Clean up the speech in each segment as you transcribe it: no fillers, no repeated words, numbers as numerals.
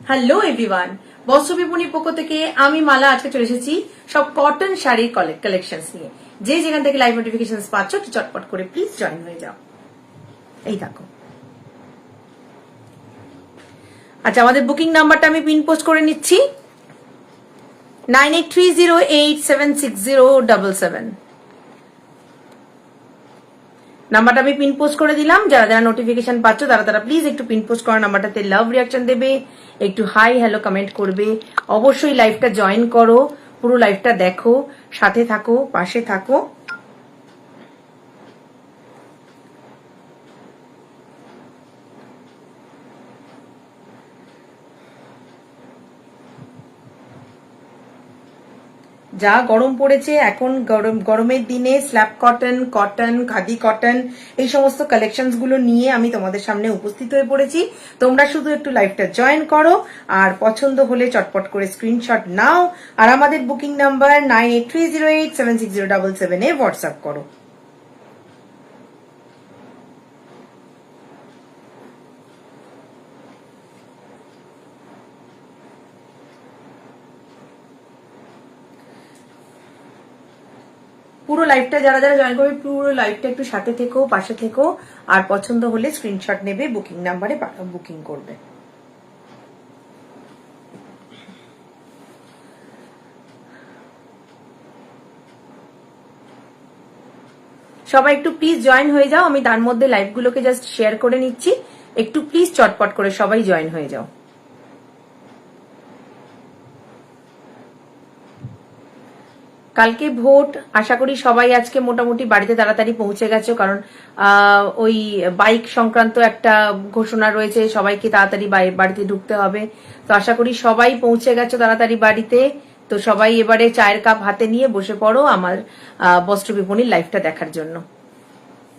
Hello everyone, বস্ত্র বিপণীর পক্ষ থেকে আমি মালা আজকে চলে এসেছি সব কটন শাড়ির কালেকশনস নিয়ে। যে যেখান থেকে লাইভ নোটিফিকেশন পাচ্ছ একটু চটপট করে প্লিজ জয়েন হয়ে যাও। এই দেখো, আচ্ছা আমাদের বুকিং নাম্বারটা আমি পিন পোস্ট করে নিচ্ছি 9830876077। নাম্বারটা আমি পিন পোস্ট করে দিলাম। যারা যারা নোটিফিকেশন পাচ্ছ তারা প্লিজ একটু পিন পোস্ট করা নাম্বারটাতে লাভ রিয়াকশন দেবে, একটু হাই হ্যালো কমেন্ট করবে। অবশ্যই লাইভটা জয়েন করো, পুরো লাইভটা দেখো, সাথে থাকো, পাশে থাকো। যা গরম পড়েছে এখন, গরমের দিনে স্ল্যাব কটন, খাদি কটন, এই সমস্ত কালেকশনস গুলো নিয়ে আমি তোমাদের সামনে উপস্থিত হয়ে পড়েছি। তোমরা শুধু একটু লাইভটা জয়েন করো, আর পছন্দ হলে চটপট করে স্ক্রিনশট নাও, আর আমাদের বুকিং নাম্বার 9830876077 এ হোয়াটসঅ্যাপ করো। পুরো লাইভটা যারা যারা জয়েন করবে পুরো লাইভটা একটু সাথে থেকো, পাশে থেকো, আর পছন্দ হলে স্ক্রিনশট নেবে, বুকিং নাম্বারে বুকিং করবে। সবাই একটু প্লিজ জয়েন হয়ে যাও। আমি তার মধ্যে লাইভগুলোকে জাস্ট শেয়ার করে নিচ্ছি, একটু প্লিজ চটপট করে সবাই জয়েন হয়ে যাও। কালকে ভোট, আশা করি সবাই আজকে মোটামুটি বাড়িতে তাড়াতাড়ি পৌঁছে গেছো, কারণ ওই বাইক সংক্রান্ত একটা ঘোষণা রয়েছে, সবাইকে তাড়াতাড়ি বাড়িতে ঢুকতে হবে। তো আশা করি সবাই পৌঁছে গেছো তাড়াতাড়ি বাড়িতে। তো সবাই এবারে চায়ের কাপ হাতে নিয়ে বসে পড়ো আমার বস্ত্র বিপণীর লাইভটা দেখার জন্য।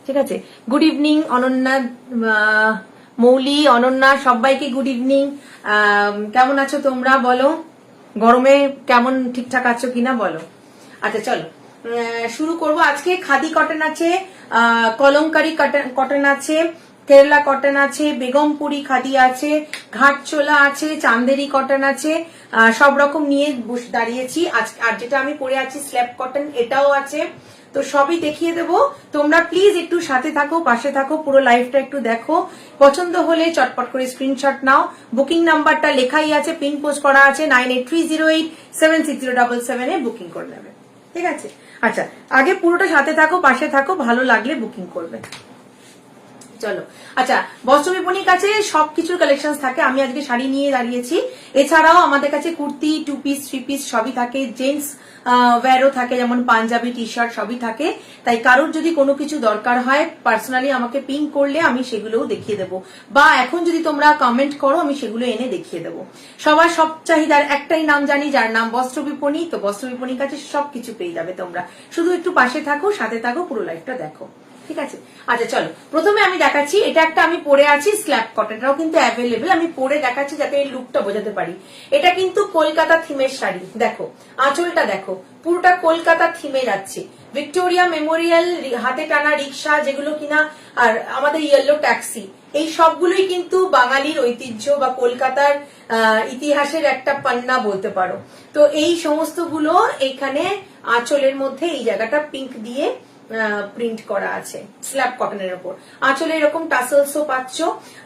ঠিক আছে, গুড ইভিনিং অনন্যা, মৌলি, অনন্যা, সবাইকে গুড ইভিনিং। কেমন আছো তোমরা বলো? গরমে কেমন ঠিকঠাক আছো কিনা বলো। আচ্ছা চলো শুরু করব। আজকে খাদি কটন আছে, কলমকারি কটন আছে, কেরালা কটন আছে, বেগমপুরি খাদি আছে, ঘাটচোলা আছে, চান্দেরি কটন আছে, সব রকম নিয়ে দাঁড়িয়েছি। আর যেটা আমি পরে আছি স্ল্যাব কটন, এটাও আছে। তো সবই দেখিয়ে দেবো, তোমরা প্লিজ একটু সাথে থাকো, পাশে থাকো, পুরো লাইভটা একটু দেখো। পছন্দ হলে চটপট করে স্ক্রিনশট নাও। বুকিং নাম্বারটা লেখাই আছে, পিন পোস্ট করা আছে 9830876077 এ বুকিং করে নেবে। ঠিক আছে, আচ্ছা আগে পুরোটা সাথে থাকো, পাশে থাকো, ভালো লাগলে বুকিং করবে। চলো, আচ্ছা বস্ত্র বিপণীর কাছে সবকিছুর কালেকশন থাকে। আমি আজকে শাড়ি নিয়ে দাঁড়িয়েছি, এছাড়াও আমাদের কাছে কুর্তি, 2 পিস 3 পিস সবই থাকে, জেন্টস ওয়্যারও থাকে, যেমন পাঞ্জাবি, টি শার্ট সবই থাকে। তাই কারোর যদি কোনো কিছু দরকার হয় পার্সোনালি আমাকে পিং করলে আমি সেগুলোও দেখিয়ে দেবো, বা এখন যদি তোমরা কমেন্ট করো আমি সেগুলো এনে দেখিয়ে দেবো। সবার সব চাহিদার একটাই নাম জানি, যার নাম বস্ত্র বিপণী। তো বস্ত্র বিপণীর কাছে সবকিছু পেয়ে যাবে তোমরা, শুধু একটু পাশে থাকো, সাথে থাকো, পুরো লাইফটা দেখো। ঠিক আছে, আচ্ছা চলো প্রথমে আমি দেখাচ্ছি, এটা একটা আমি পরে আছি স্ল্যাব কটন, এটাও কিন্তু অ্যাভেলেবেল। আমি পরে দেখাচ্ছি যাতে এই লুকটা বোঝাতে পারি। এটা কিন্তু কলকাতা থিমের শাড়ি, দেখো আঁচলটা দেখো, পুরোটা কলকাতা থিমে যাচ্ছে। ভিক্টোরিয়া মেমোরিয়াল, হাতে টানা রিক্সা যেগুলো কিনা, আর আমাদের ইয়েলো ট্যাক্সি, এই সবগুলোই কিন্তু বাঙালির ঐতিহ্য বা কলকাতার ইতিহাসের একটা পান্না বলতে পারো। তো এই সমস্ত গুলো এখানে আঁচলের মধ্যে এই জায়গাটা পিঙ্ক দিয়ে প্রিন্ট করা আছে স্ল্যাব কটনের উপর। আঁচলে এরকম টাসেলসও পাচ্ছ।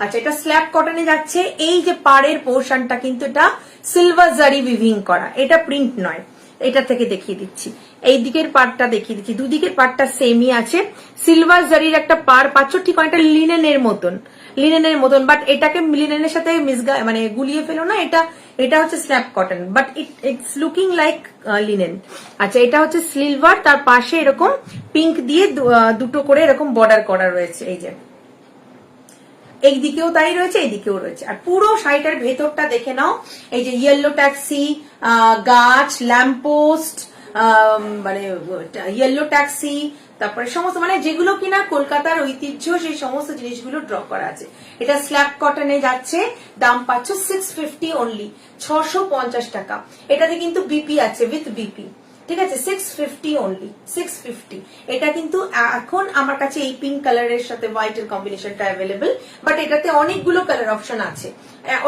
আচ্ছা, এটা স্ল্যাব কটনে যাচ্ছে। এই যে পাড়ের পোর্শনটা কিন্তু এটা সিলভার জারি উইভিং করা, এটা প্রিন্ট নয়। এটা থেকে দেখিয়ে দিচ্ছি, এই দিকের পাড়টা দেখিয়ে দিচ্ছি, দুদিকের পাড়টা সেমই আছে। সিলভার জারির একটা পাড় পাচ্ছ, ঠিক অনেকটা লিনেনের মতন, বাট এটাকে লিনেনের সাথে মানে গুলিয়ে ফেলো না, এটা হচ্ছে slab cotton, but it's looking like linen. আচ্ছা, এটা হচ্ছে সিলভার, তার পাশে এরকম পিঙ্ক দিয়ে দুটো করে এরকম বর্ডার করা রয়েছে। এই যে এই দিকেও তাই রয়েছে, এই দিকেও রয়েছে। আর পুরো শাড়িটার ভেতরটা দেখে নাও, এই যে ইয়েলো ট্যাক্সি, গাছ, ল্যাম্পপোস্ট, মানে ইয়েলো ট্যাক্সি, তারপরে সমস্ত মানে যেগুলো কিনা কলকাতার ঐতিহ্য, সেই সমস্ত জিনিসগুলো ড্র করা আছে। এটা স্ল্যাব কটনে যাচ্ছে, দাম পাচ্ছ 650 অনলি, 650 টাকা। এটাতে কিন্তু বিপি আছে, উইথ বিপি। ঠিক আছে 650 অনলি 650। এটা কিন্তু এখন আমার কাছে এই পিঙ্ক কালারের সাথে হোয়াইট এর কম্বিনেশনটা অ্যাভেলেবল, বাট এটাতে অনেকগুলো কালার অপশন আছে,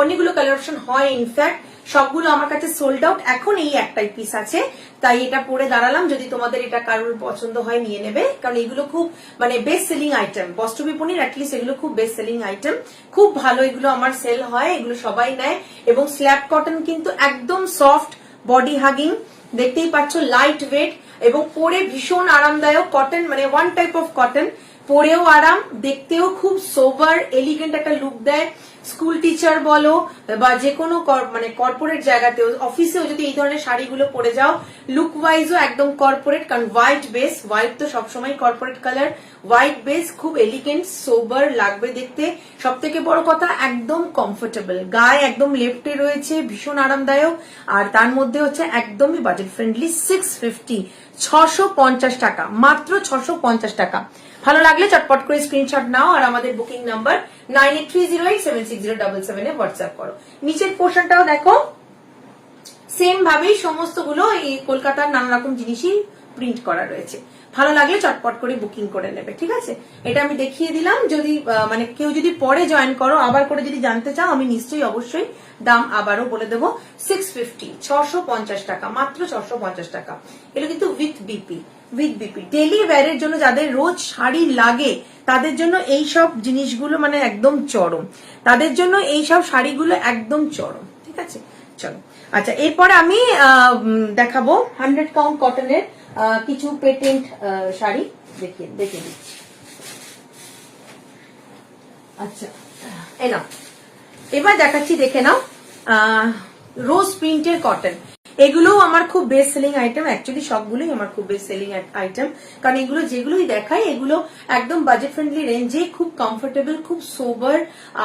অনেকগুলো কালার অপশন হয় ইনফ্যাক্ট, সবগুলো আমার কাছে সোল্ড আউট, এখন এই একটাই পিস আছে, তাই এটা পরে দাঁড়ালাম। যদি তোমাদের এটা কারোর পছন্দ হয় নিয়ে নেবে, কারণ এগুলো খুব মানে বেস্ট সেলিং আইটেম, বস্ত্র বিপণীর অ্যাটলিস্ট এগুলো খুব বেস্ট সেলিং আইটেম, খুব ভালো, এগুলো আমার সেল হয়, এগুলো সবাই নেয়। এবং স্ল্যাব কটন কিন্তু একদম সফট, বডি হাগিং, দেখতেই পাচ্ছ লাইট ওয়েট এবং পরে ভীষণ আরামদায়ক কটন, মানে ওয়ান টাইপ অফ কটন, পরেও আরাম, দেখতেও খুব সোবার এলিগেন্ট একটা লুক দেয়। স্কুল টিচার বলো বা যে কোনো মানে কর্পোরেট জায়গাতেও, অফিসেও যদি এই ধরনের শাড়িগুলো পরে যাও, লুক ওয়াইজও একদম কর্পোরেট, কারণ হোয়াইট বেস, হোয়াইট তো সবসময় কর্পোরেট কালার, হোয়াইট বেস খুব এলিগেন্ট সোবার লাগবে দেখতে। সব থেকে বড় কথা একদম কমফোর্টেবল, গায়ে একদম লেফটে রয়েছে, ভীষণ আরামদায়ক, আর তার মধ্যে হচ্ছে একদমই বাজেট ফ্রেন্ডলি। 650, 650 টাকা, মাত্র 650 টাকা। ভালো লাগলে চটপট করে স্ক্রিনশট নাও আর আমাদের বুকিং নাম্বার 9830876077 এ হোয়াটসঅ্যাপ করো। নিচের পোর্শনটাও দেখো, সেম ভাবেই সমস্তগুলো এই কলকাতার নানা রকম জিনিসই প্রিন্ট করা রয়েছে। ভালো লাগলে চটপট করে বুকিং করে নেবে, ঠিক আছে। এটা আমি দেখিয়ে দিলাম, যদি মানে কেউ যদি পরে জয়েন করো, আবার করে যদি জানতে চাও, আমি নিশ্চয়ই অবশ্যই দাম আবারও বলে দেবো। 650, 650 টাকা, মাত্র 650 টাকা। এটা কিন্তু উইথ বিপি, ডেলি ওয়্যারের জন্য যাদের রোজ শাড়ি লাগে তাদের জন্য এই সব জিনিসগুলো মানে একদম চরম, তাদের জন্য এই সব শাড়িগুলো একদম চরম, ঠিক আছে। চলো, আচ্ছা, এরপরে আমি দেখাবো 100 কাউন্ট কটনের কিছু পেটেন্ট শাড়ি দেখে দিচ্ছি। আচ্ছা, এবার দেখাচ্ছি, দেখে নাও, রোজ প্রিন্টের কটন, এগুলোও আমার খুব বেস্ট সেলিং আইটেম, অ্যাকচুয়ালি সবগুলোই আমার খুব বেস্ট সেলিং আইটেম, কারণ এগুলো যেগুলোই দেখাই এগুলো একদম বাজেট ফ্রেন্ডলি রেঞ্জে, খুব কমফোর্টেবল, খুব সোবার,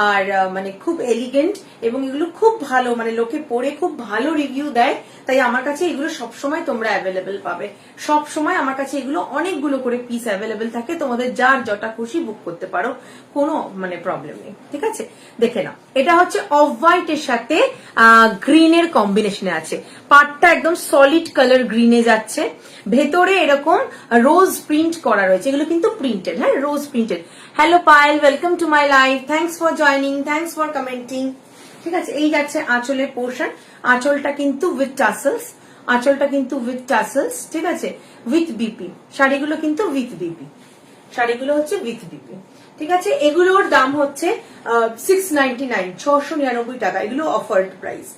আর মানে খুব এলিগেন্ট, এবং এগুলো খুব ভালো, মানে লোকে পরে খুব ভালো রিভিউ দেয়, তাই আমার কাছে এগুলো সবসময় তোমরা অ্যাভেলেবেল পাবে, সব সময় আমার কাছে এগুলো অনেকগুলো করে পিস অ্যাভেলেবেল থাকে, তোমাদের যার যটা খুশি বুক করতে পারো, কোনো মানে প্রবলেম নেই, ঠিক আছে। দেখে নাও, এটা হচ্ছে অফ হোয়াইট এর সাথে গ্রিনের কম্বিনেশনে আছে, পাটটা একদম সলিড কালার গ্রিনে যাচ্ছে, ভেতরে এরকম রোজ প্রিন্ট করা রয়েছে, এগুলো কিন্তু প্রিন্টেড, হ্যাঁ, rose printed. Hello Payal, welcome to my live, thanks for joining, thanks for commenting, ঠিক আছে। এই যাচ্ছে আঁচলের পোর্শন, আঁচলটা কিন্তু উইথ টাসেলস, আঁচলটা কিন্তু উইথ টাসেলস, ঠিক আছে, উইথ বিপি, শাড়িগুলো কিন্তু উইথ বিপি, শাড়িগুলো হচ্ছে উইথ বিপি, ঠিক আছে। এগুলোর দাম হচ্ছে 699, 699 টাকা, এগুলো অফার্ড প্রাইস,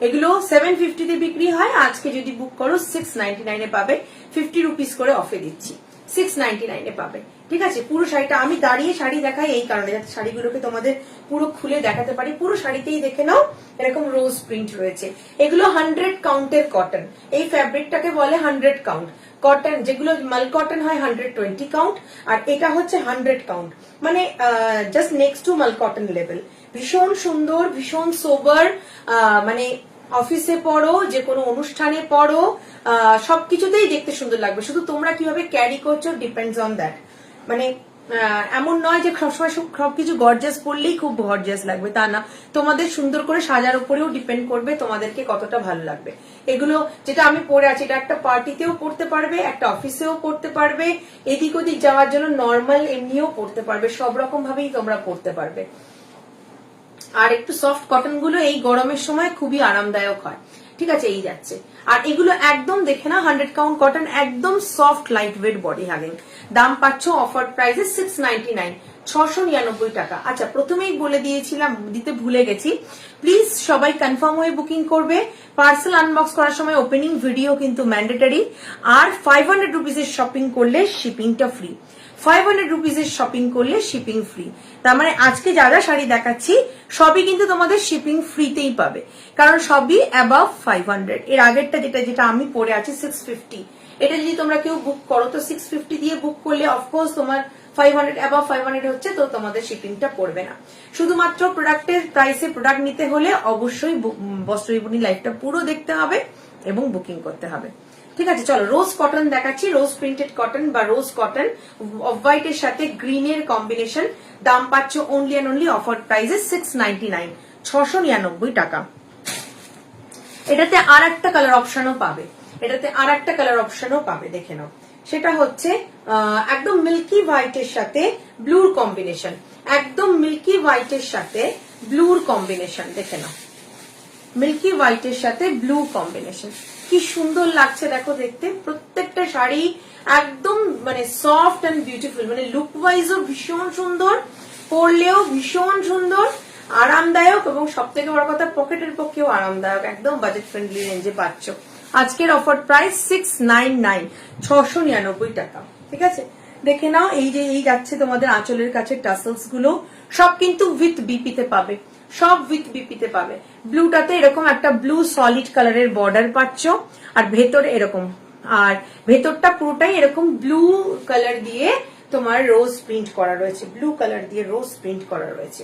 এগুলো 750 তে বিক্রি হয়, আজকে যদি বুক করো 699 এ পাবে, 50 রুপিস করে অফে দিচ্ছি, 699 এ পাবে, ঠিক আছে। পুরো শাড়িটা আমি দাঁড়িয়ে শাড়ি দেখাই এই কারণে, যাতে শাড়িগুলোকে তোমাদের পুরো খুলে দেখাতে পারি, পুরো শাড়িতেই দেখে নাও এরকম রোজ প্রিন্ট রয়েছে, এগুলো 100 কাউন্টের কটন, এই ফ্যাব্রিকটাকে বলে 100 কাউন্ট কটন, যেগুলো মাল কটন হয় 120 কাউন্ট, আর এটা হচ্ছে 100 কাউন্ট, মানে জাস্ট নেক্সট টু মাল কটন লেভেল, ভীষণ সুন্দর, ভীষণ সোবার, মানে অফিসে পড়ো, যে কোনো অনুষ্ঠানে পড়ো, সবকিছুতেই দেখতে সুন্দর লাগবে, শুধু তোমরা কিভাবে ক্যারি করছো ডিপেন্ডস অন দ্যাট, মানে এমন নয় যে সবসময় সবকিছু গর্জাস পড়লেই খুব গর্জাস লাগবে, তা না, তোমাদের সুন্দর করে সাজার উপরেও ডিপেন্ড করবে তোমাদেরকে কতটা ভালো লাগবে। এগুলো যেটা আমি পরে আছি, এটা একটা পার্টিতেও পড়তে পারবে, একটা অফিসেও পড়তে পারবে, এদিক ওদিক যাওয়ার জন্য নর্মাল এমনিও পড়তে পারবে, সব রকম ভাবেই তোমরা পড়তে পারবে। আর একটু সফট কটন গুলো এই গরমের সময় খুবই আরামদায়ক হয়, ঠিক আছে। এই যাচ্ছে, আর এগুলো একদম দেখে না 100 কাউন্ট কটন, একদম soft light weight body hugging, দাম পাচ্ছ অফার প্রাইসে 699, 699 টাকা। আচ্ছা, প্রথমেই বলে দিয়েছিলাম, দিতে ভুলে গেছি, প্লিজ সবাই কনফার্ম হয়ে বুকিং করবে, পার্সেল আনবক্স করার সময় ওপেনিং ভিডিও কিন্তু ম্যান্ডেটরি, আর 500 রুপিসের শপিং করলে শিপিংটা ফ্রি, 500 রুপিসের শপিং করলে শিপিং ফ্রি, তার মানে আজকে যা যা শাড়ি দেখাচ্ছি সবই কিন্তু তোমাদের শিপিং ফ্রিতেই পাবে, কারণ সবই অ্যাবাভ 500, এর আগেরটা যেটা আমি পরে আছি 650, এটা যদি তোমরা কেউ বুক করো তো 650 দিয়ে বুক করলে অফকোর্স তোমার 500 অ্যাবাভ 500 হচ্ছে, তো তোমাদের শিপিংটা পড়বে না। শুধুমাত্র প্রোডাক্টের প্রাইসে প্রোডাক্ট নিতে হলে অবশ্যই বস্ত্র বিপণী লাইভটা পুরো দেখতে হবে এবং বুকিং করতে হবে, ঠিক আছে। চলো, রোজ কটন দেখাচ্ছি, রোজ প্রিন্টেড কটন বা রোজ কটন, অফ হোয়াইট এর সাথে গ্রিনের কম্বিনেশন, দাম পাচ্ছ অনলি অ্যান্ড অনলি অফার প্রাইসে 699, 699 টাকা। এটাতে আর একটা কালার অপশনও পাবে, এটাতে আর একটা কালার অপশনও পাবে, দেখে নাও। সেটা হচ্ছে একদম মিল্কি হোয়াইটের সাথে ব্লুর কম্বিনেশন, একদম মিল্কি হোয়াইটের সাথে ব্লুর কম্বিনেশন, দেখে নাও। মিল্কি হোয়াইটের সাথে ব্লু কম্বিনেশন, কি সুন্দর লাগছে দেখো দেখতে। প্রত্যেকটা শাড়ি একদম মানে সফট এন্ড বিউটিফুল, মানে লুক ওয়াইজও ভীষণ সুন্দর, পরলেও ভীষণ সুন্দর, আরামদায়ক, এবং সব থেকে বড় কথা পকেটের পক্ষেও আরামদায়ক, একদম বাজেট ফ্রেন্ডলি রেঞ্জে পাচ্ছ। আজকের অফার প্রাইস 699, 699 টাকা। ঠিক আছে, দেখে নাও। এই যে এই যাচ্ছে তোমাদের আঁচলের কাছে টাসেলস গুলো, সব কিন্তু উইথ বিপিতে পাবে, সব উইথ বিপিতে পাবে। ব্লুটাতে এরকম একটা ব্লু সলিড কালারের বর্ডার পাচ্ছ, আর ভেতরে এরকম, আর ভেতরটা পুরোটাই এরকম ব্লু কালার দিয়ে তোমার রোজ প্রিন্ট করা রয়েছে, ব্লু কালার দিয়ে রোজ প্রিন্ট করা রয়েছে।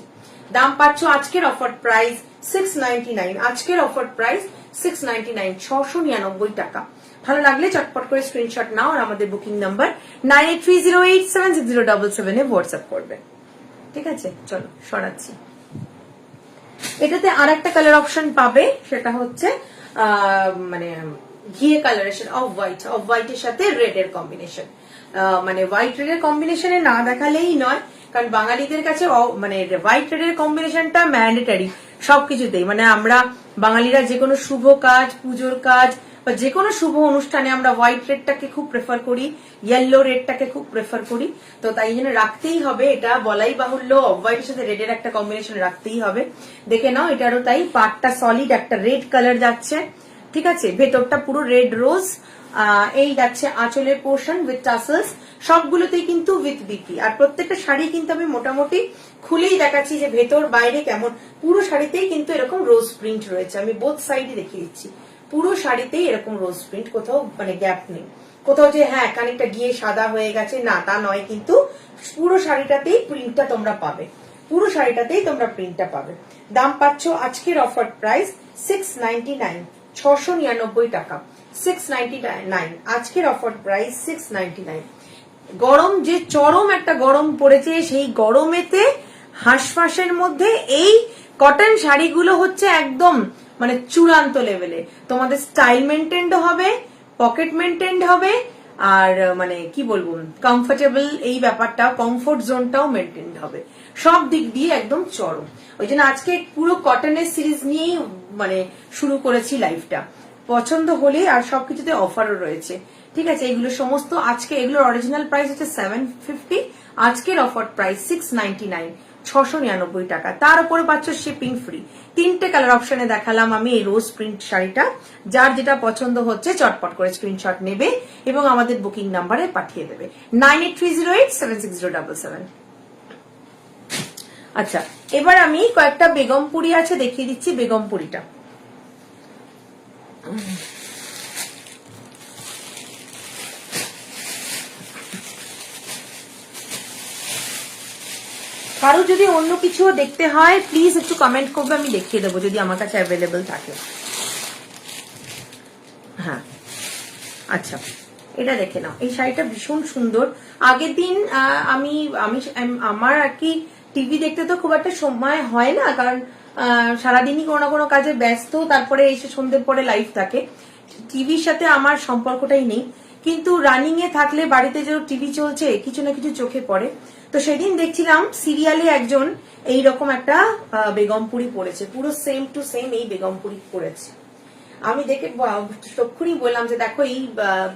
দাম পাচ্ছ আজকের অফার প্রাইস 699, আজকের অফার প্রাইস 699, 699 টাকা। ভালো লাগলে চটপট করে স্ক্রিনশট নাও আর আমাদের বুকিং নাম্বার 9830876077 এ হোয়াটসঅ্যাপ করবে। ঠিক আছে, চলো সরাচ্ছি। এটাতে আর একটা কালার অপশন পাবে, সেটা হচ্ছে মানে ঘিয়ে কালারের, অফ হোয়াইটের সাথে রেড এর কম্বিনেশন। মানে হোয়াইট রেড এর কম্বিনেশনে না দেখালেই নয়, কারণ বাঙালিদের কাছে মানে হোয়াইট রেড এর কম্বিনেশনটা ম্যান্ডেটারি সবকিছুতেই। মানে আমরা বাঙালিরা যে কোনো শুভ কাজ, পুজোর কাজ বা যে কোনো শুভ অনুষ্ঠানে আমরা হোয়াইট রেডটাকে খুব প্রেফার করি, ইয়েলো রেডটাকে খুব প্রেফার করি। তো তাই জন্য রাখতেই হবে, এটা বলাই বাহুল্য, অফ হোয়াইটের সাথে রেড এর একটা কম্বিনেশন রাখতেই হবে। দেখে নাও, এটারও তাই, পাটটা সলিড একটা রেড কালার যাচ্ছে। ঠিক আছে, ভেতরটা পুরো রেড রোজ, এই যাচ্ছে আঁচলের পোর্শন উইথ টাসেলস, সবগুলোতেই কিন্তু উইথ বিপি। আর প্রত্যেকটা শাড়ি কিন্তু আমি মোটামুটি খুলেই দেখাচ্ছি যে ভেতর বাইরে কেমন। পুরো শাড়িতেই কিন্তু এরকম রোজ প্রিন্ট রয়েছে, আমি বোথ সাইডে দেখিয়ে দিচ্ছি। পুরো শাড়িতেই এরকম রোজ প্রিন্ট, কোথাও মানে গ্যাপ নেই, কোথাও যে হ্যাঁ খানিকটা গিয়ে সাদা হয়ে গেছে না, তা নয়, কিন্তু পুরো শাড়িটাতেই প্রিন্টটা তোমরা পাবে, পুরো শাড়িটাতেই তোমরা প্রিন্টটা পাবে। দাম পাচ্ছ আজকের অফার প্রাইস 699, 699 টাকা, 699, আজকের অফার প্রাইস 699। গরম যে চরম একটা গরম পড়েছে, সেই গরমেতে হাঁসফাঁসের মধ্যে এই কটন শাড়িগুলো হচ্ছে একদম মানে চূড়ান্ত লেভেলে। তোমাদের স্টাইল মেনটেন্ড হবে, পকেট মেনটেন্ড হবে, আর মানে কি বলবো কমফোর্টেবল, এই ব্যাপারটা কমফোর্ট জোনটাও মেনটেন্ড হবে, সব দিক দিয়ে একদম চরম। ওই জন্য আজকে পুরো কটনের সিরিজ নিয়েই মানে শুরু করেছি লাইভটা। পছন্দ হলে আর সবকিছুতে অফারও রয়েছে। ঠিক আছে, এগুলো সমস্ত আজকে, এগুলোর অরিজিনাল প্রাইস হচ্ছে 750, আজকের অফার প্রাইস 699, 699 টাকা। তার উপরে পাচ্ছ শিপিং ফ্রি। তিনটে কালার অপশনে দেখালাম আমি এই রোজ প্রিন্ট শাড়িটা। যার যেটা পছন্দ হচ্ছে চটপট করে স্ক্রিনশট নেবে এবং আমাদের বুকিং নাম্বারে পাঠিয়ে দেবে 9830876077। আচ্ছা, এবার আমি কয়েকটা বেগমপুরি আছে দেখিয়ে দিচ্ছি। বেগমপুরিটা কারো যদি অন্য কিছু দেখতে হয় প্লিজ একটু কমেন্ট করবে, আমি দেখিয়ে দেবো যদি আমার কাছে অ্যাভেলেবল থাকে। হ্যাঁ, আচ্ছা, এটা দেখে নাও, এই শাড়িটা ভীষণ সুন্দর। আগের দিন আমি আমার আর কি টিভি দেখতে তো খুব একটা সময় হয় না, কারণ সারাদিনই কোনো না কোনো কাজে ব্যস্ত, তারপরে এসে সন্ধ্যের পরে লাইভ থাকে, টিভির সাথে আমার সম্পর্কটাই নেই। কিন্তু রানিং এ থাকলে বাড়িতে যে টিভি চলছে কিছু না কিছু চোখে পড়ে। তো সেদিন দেখছিলাম সিরিয়ালে একজন এইরকম একটা বেগমপুরি পরেছে, পুরো সেম টু সেম এই বেগমপুরি পরেছে। আমি দেখে তক্ষুনি বললাম যে দেখো এই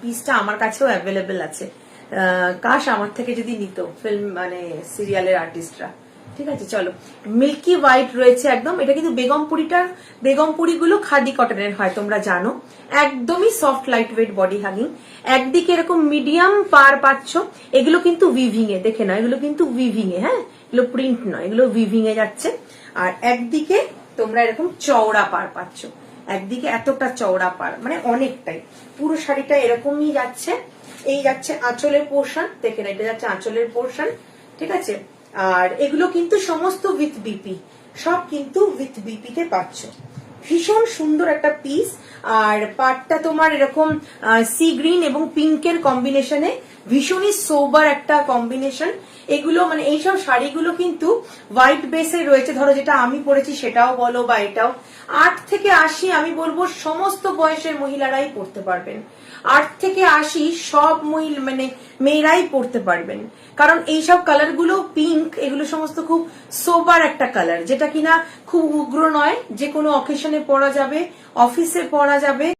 পিসটা আমার কাছেও অ্যাভেলেবেল আছে, কাশ আমার থেকে যদি নিত ফিল্ম মানে সিরিয়ালের আর্টিস্টরা। ঠিক আছে, চলো, মিল্কি হোয়াইট রয়েছে একদম। এটা কিন্তু বেগমপুরিগুলো খাদি কটনের হয়, তোমরা জানো, একদমই soft light weight body hanging. একদিকে এরকম মিডিয়াম পার পাচ্ছ, এগুলো কিন্তু উইভিং এ, দেখে নাও, এগুলো কিন্তু উইভিং এ, হ্যাঁ, এগুলো প্রিন্ট নয়, এগুলো উইভিং এ যাচ্ছে। আর একদিকে তোমরা এরকম চওড়া পার পাচ্ছ, একদিকে এতটা চওড়া পার, মানে অনেকটাই। পুরো শাড়িটা এরকমই যাচ্ছে। এই যাচ্ছে আঁচলের পোর্শন, দেখে না, এটা যাচ্ছে আঁচলের পোর্শন। ঠিক আছে, আর এগুলো কিন্তু সমস্ত উইথ বিপি, সব কিন্তু উইথ বিপি তে পাচ্ছ। ভীষণ সুন্দর একটা পিস। আর পাটটা তোমার এরকম সি গ্রিন এবং পিঙ্কের কম্বিনেশনে, ভীষণই সোবার একটা কম্বিনেশন। এগুলো মানে এইসব শাড়িগুলো কিন্তু হোয়াইট বেসে রয়েছে, ধরো যেটা আমি পরেছি সেটাও বলো বা এটাও। 8 থেকে 80 আমি বলবো সমস্ত বয়সের মহিলারাই পরতে পারবেন। 8 থেকে 80 সব মানে মেয়েরাই পরতে পারবেন, কারণ এইসব কালার গুলো পিঙ্ক, এগুলো সমস্ত খুব সোবার একটা কালার, যেটা কিনা খুব উগ্র নয়, যে কোনো অকেশনে পরা যাবে, অফিসে পরা যাবে।